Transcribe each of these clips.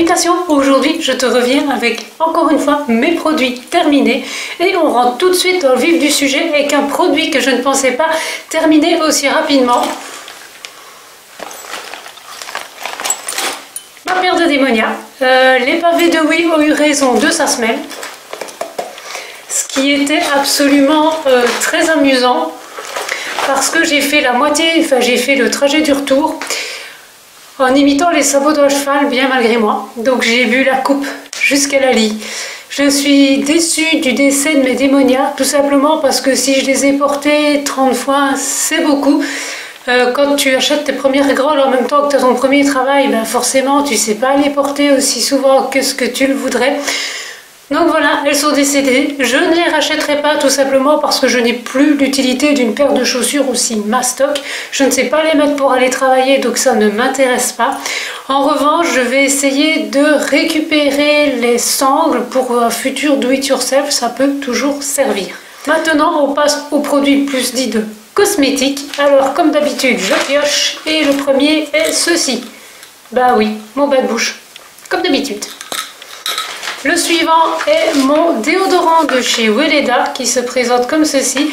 Salutations, aujourd'hui je te reviens avec encore une fois mes produits terminés et on rentre tout de suite dans le vif du sujet avec un produit que je ne pensais pas terminer aussi rapidement. Ma paire de démonia. Les pavés de Oui ont eu raison de sa semelle, ce qui était absolument très amusant parce que j'ai fait la moitié, enfin j'ai fait le trajet du retour en imitant les sabots d'un cheval, bien malgré moi. Donc j'ai bu la coupe jusqu'à la lie. Je suis déçue du décès de mes démonias, tout simplement parce que si je les ai portés 30 fois, c'est beaucoup. Quand tu achètes tes premières grolles en même temps que tu as ton premier travail, ben forcément tu ne sais pas les porter aussi souvent que ce que tu le voudrais. Donc voilà, elles sont décédées. Je ne les rachèterai pas tout simplement parce que je n'ai plus l'utilité d'une paire de chaussures aussi mastoc. Je ne sais pas les mettre pour aller travailler, donc ça ne m'intéresse pas. En revanche, je vais essayer de récupérer les sangles pour un futur do-it-yourself, ça peut toujours servir. Maintenant, on passe aux produits plus dits de cosmétiques. Alors, comme d'habitude, je pioche et le premier est ceci. Bah oui, mon bas de bouche, comme d'habitude. Le suivant est mon déodorant de chez Weleda qui se présente comme ceci.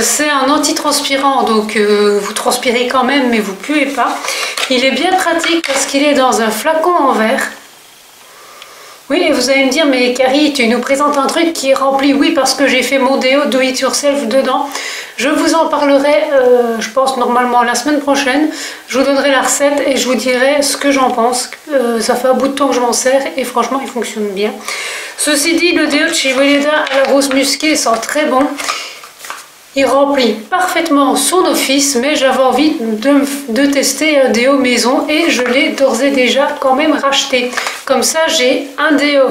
C'est un antitranspirant, donc vous transpirez quand même mais vous puez pas. Il est bien pratique parce qu'il est dans un flacon en verre. Oui, et vous allez me dire, mais Carrie, tu nous présentes un truc qui est rempli. Oui, parce que j'ai fait mon déo do it yourself dedans. Je vous en parlerai, je pense normalement la semaine prochaine. Je vous donnerai la recette et je vous dirai ce que j'en pense. Ça fait un bout de temps que je m'en sers et franchement, il fonctionne bien. Ceci dit, le déo de chez Weleda à la rose musquée sent très bon. Il remplit parfaitement son office, mais j'avais envie de tester un déo maison et je l'ai d'ores et déjà quand même racheté. Comme ça, j'ai un déo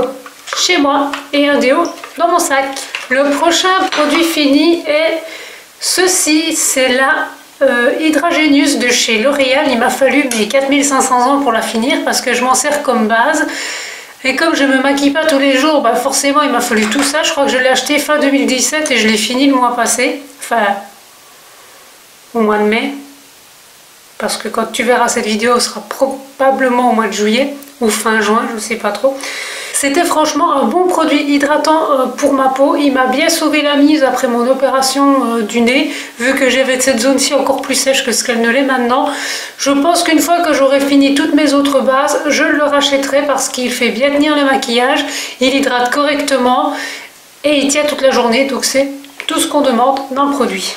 chez moi et un déo dans mon sac. Le prochain produit fini est ceci, c'est la Hydra Genius de chez L'Oréal. Il m'a fallu mes 4500 ans pour la finir parce que je m'en sers comme base. Et comme je ne me maquille pas tous les jours, bah forcément il m'a fallu tout ça. Je crois que je l'ai acheté fin 2017 et je l'ai fini le mois passé. Enfin, au mois de mai. Parce que quand tu verras cette vidéo, ce sera probablement au mois de juillet ou fin juin, je ne sais pas trop. C'était franchement un bon produit hydratant pour ma peau. Il m'a bien sauvé la mise après mon opération du nez, vu que j'avais cette zone-ci encore plus sèche que ce qu'elle ne l'est maintenant. Je pense qu'une fois que j'aurai fini toutes mes autres bases, je le rachèterai parce qu'il fait bien tenir le maquillage, il hydrate correctement et il tient toute la journée, donc c'est tout ce qu'on demande d'un produit.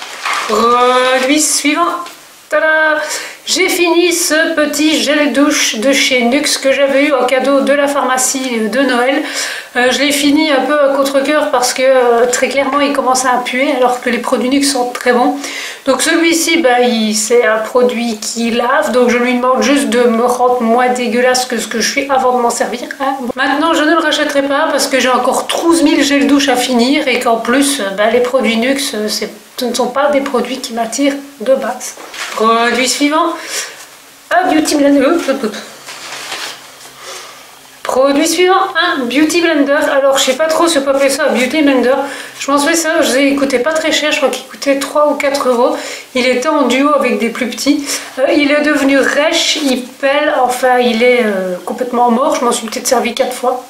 Produit suivant. Tada! J'ai fini ce petit gel douche de chez Nuxe que j'avais eu en cadeau de la pharmacie de Noël. Je l'ai fini un peu à contre-cœur parce que très clairement il commençait à puer alors que les produits Nuxe sont très bons. Donc celui-ci, bah, c'est un produit qui lave, donc je lui demande juste de me rendre moins dégueulasse que ce que je suis avant de m'en servir. Hein. Maintenant je ne le rachèterai pas parce que j'ai encore 12 000 gels douche à finir et qu'en plus bah, les produits Nuxe ce ne sont pas des produits qui m'attirent de base. Produit suivant, un Beauty Blender. Produit suivant, un Beauty Blender. Alors je sais pas trop si on peut appeler ça un Beauty Blender. Je m'en souviens ça, il coûtait pas très cher, je crois qu'il coûtait 3 ou 4 euros. Il était en duo avec des plus petits. Il est devenu rêche, il pèle, enfin il est complètement mort. Je m'en suis peut-être servi 4 fois.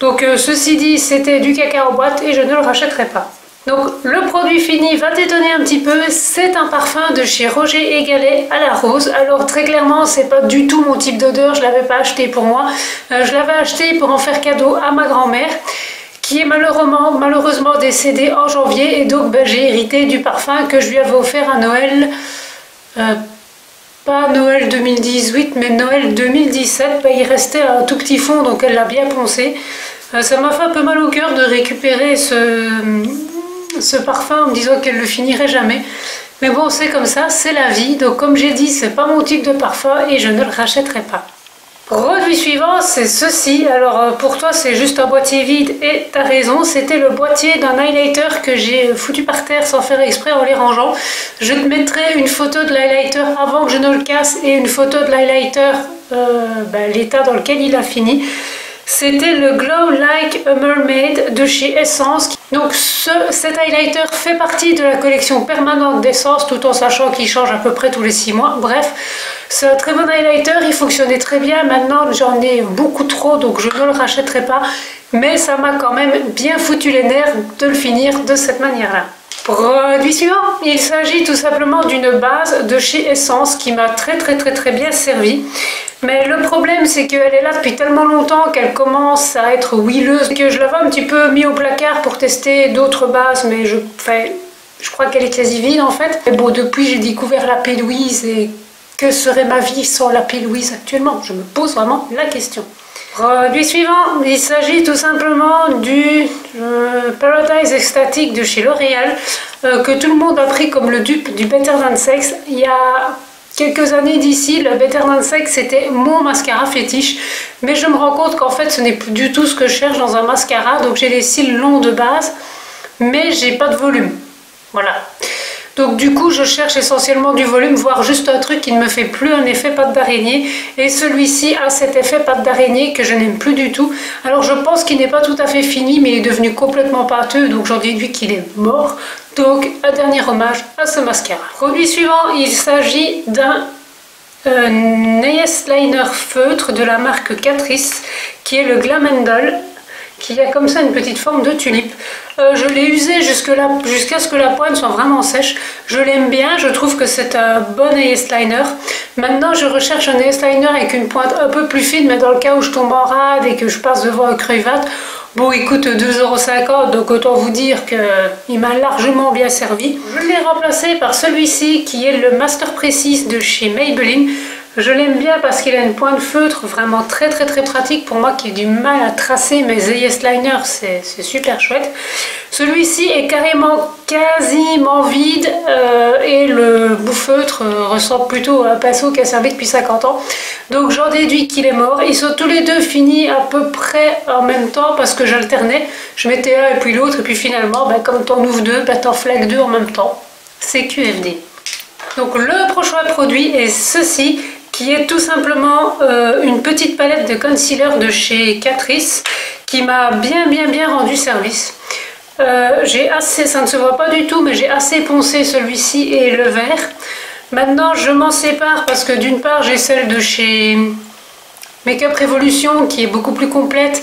Donc ceci dit, c'était du caca en boîte et je ne le rachèterai pas. Donc le produit fini va t'étonner un petit peu, c'est un parfum de chez Roger & Gallet à la rose. Alors très clairement c'est pas du tout mon type d'odeur, je l'avais pas acheté pour moi, je l'avais acheté pour en faire cadeau à ma grand-mère qui est malheureusement décédée en janvier et donc ben, j'ai hérité du parfum que je lui avais offert à Noël, pas Noël 2018 mais Noël 2017, ben, il restait un tout petit fond donc elle l'a bien poncé. Ça m'a fait un peu mal au cœur de récupérer ce parfum en me disant qu'elle ne le finirait jamais. Mais bon, c'est comme ça, c'est la vie. Donc comme j'ai dit, c'est pas mon type de parfum et je ne le rachèterai pas. Produit suivant, c'est ceci. Alors pour toi, c'est juste un boîtier vide et t'as raison. C'était le boîtier d'un highlighter que j'ai foutu par terre sans faire exprès en les rangeant. Je te mettrai une photo de l'highlighter avant que je ne le casse et une photo de l'highlighter, l'état dans lequel il a fini. C'était le Glow Like a Mermaid de chez Essence. Donc cet highlighter fait partie de la collection permanente d'Essence, tout en sachant qu'il change à peu près tous les 6 mois. Bref, c'est un très bon highlighter, il fonctionnait très bien. Maintenant j'en ai beaucoup trop, donc je ne le rachèterai pas. Mais ça m'a quand même bien foutu les nerfs de le finir de cette manière-là. Produit suivant, il s'agit tout simplement d'une base de chez Essence qui m'a très bien servi. Mais le problème c'est qu'elle est là depuis tellement longtemps qu'elle commence à être huileuse que je l'avais un petit peu mis au placard pour tester d'autres bases, mais je crois qu'elle est quasi vide en fait. Mais bon, depuis j'ai découvert la P. Louise et que serait ma vie sans la P. Louise actuellement? Je me pose vraiment la question. Produit suivant, il s'agit tout simplement du Paradise Ecstatic de chez L'Oréal que tout le monde a pris comme le dupe du Better Than Sex. Il y a quelques années d'ici, le Better Than Sex c'était mon mascara fétiche, mais je me rends compte qu'en fait ce n'est plus du tout ce que je cherche dans un mascara. Donc j'ai les cils longs de base, mais j'ai pas de volume. Voilà. Donc du coup je cherche essentiellement du volume, voire juste un truc qui ne me fait plus un effet pâte d'araignée. Et celui-ci a cet effet pâte d'araignée que je n'aime plus du tout. Alors je pense qu'il n'est pas tout à fait fini, mais il est devenu complètement pâteux, donc j'en déduis qu'il est mort. Donc un dernier hommage à ce mascara. Produit suivant, il s'agit d'un nail liner feutre de la marque Catrice, qui est le Glam & Doll, qui a comme ça une petite forme de tulipe. Je l'ai usé jusqu'à ce que la pointe soit vraiment sèche. Je l'aime bien, je trouve que c'est un bon nail-liner. Maintenant je recherche un nail-liner avec une pointe un peu plus fine, mais dans le cas où je tombe en rade et que je passe devant un crevette, bon il coûte 2,50 €, donc autant vous dire qu'il m'a largement bien servi. Je l'ai remplacé par celui-ci qui est le Master Precision de chez Maybelline. Je l'aime bien parce qu'il a une pointe feutre vraiment très pratique pour moi qui ai du mal à tracer mes liners, c'est super chouette. Celui-ci est quasiment vide et le bout feutre ressemble plutôt à un pinceau qui a servi depuis 50 ans. Donc j'en déduis qu'il est mort. Ils sont tous les deux finis à peu près en même temps parce que j'alternais. Je mettais un et puis l'autre et puis finalement comme t'en ouvres deux, t'en flaques deux en même temps. C'est QFD. Donc le prochain produit est ceci, qui est tout simplement une petite palette de concealer de chez Catrice qui m'a bien rendu service. J'ai assez, ça ne se voit pas du tout, mais j'ai assez poncé celui-ci et le vert. Maintenant je m'en sépare parce que d'une part j'ai celle de chez Makeup Revolution qui est beaucoup plus complète,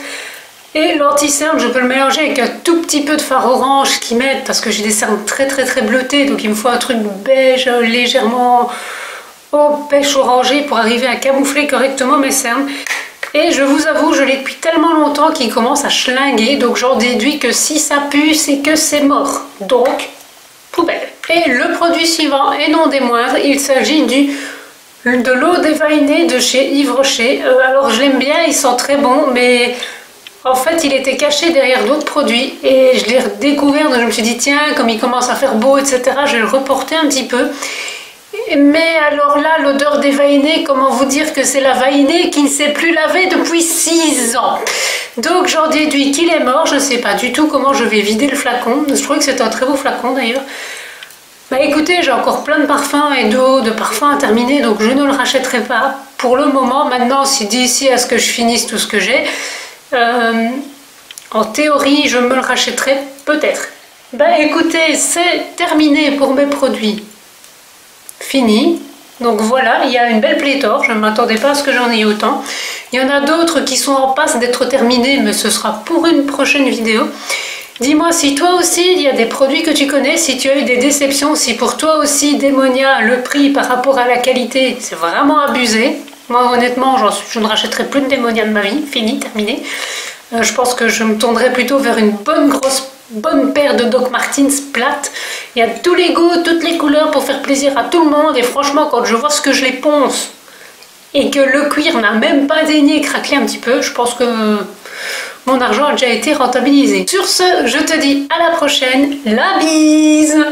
et l'anti-cerne je peux le mélanger avec un tout petit peu de fard orange qui m'aide parce que j'ai des cernes très bleutés, donc il me faut un truc beige légèrement pêche orangée pour arriver à camoufler correctement mes cernes. Et je vous avoue, je l'ai depuis tellement longtemps qu'il commence à schlinguer, donc j'en déduis que si ça pue, c'est que c'est mort. Donc, poubelle. Et le produit suivant, et non des moindres, il s'agit de l'eau déveinée de chez Yves Rocher. Alors je l'aime bien, il sent très bon, mais en fait il était caché derrière d'autres produits et je l'ai redécouvert, donc je me suis dit tiens, comme il commence à faire beau, etc., je vais le reporter un petit peu. Mais alors là, l'odeur des vainés, comment vous dire que c'est la vainée qui ne s'est plus lavée depuis 6 ans. Donc j'en déduis qu'il est mort, je ne sais pas du tout comment je vais vider le flacon. Je trouvais que c'est un très beau flacon d'ailleurs. Bah écoutez, j'ai encore plein de parfums et d'eau de parfums à terminer, donc je ne le rachèterai pas pour le moment. Maintenant, si d'ici à ce que je finisse tout ce que j'ai, en théorie, je me le rachèterai peut-être. Bah écoutez, c'est terminé pour mes produits. Fini. Donc voilà, il y a une belle pléthore, je ne m'attendais pas à ce que j'en ai autant. Il y en a d'autres qui sont en passe d'être terminés, mais ce sera pour une prochaine vidéo. Dis-moi si toi aussi il y a des produits que tu connais, si tu as eu des déceptions, si pour toi aussi Démonia, le prix par rapport à la qualité, c'est vraiment abusé. Moi honnêtement, je ne rachèterai plus de Démonia de ma vie, fini, terminé. Je pense que je me tournerai plutôt vers une bonne paire de Doc Martens plates. Il y a tous les goûts, toutes les couleurs pour faire plaisir à tout le monde. Et franchement, quand je vois ce que je les ponce et que le cuir n'a même pas daigné craquer un petit peu, je pense que mon argent a déjà été rentabilisé. Sur ce, je te dis à la prochaine. La bise!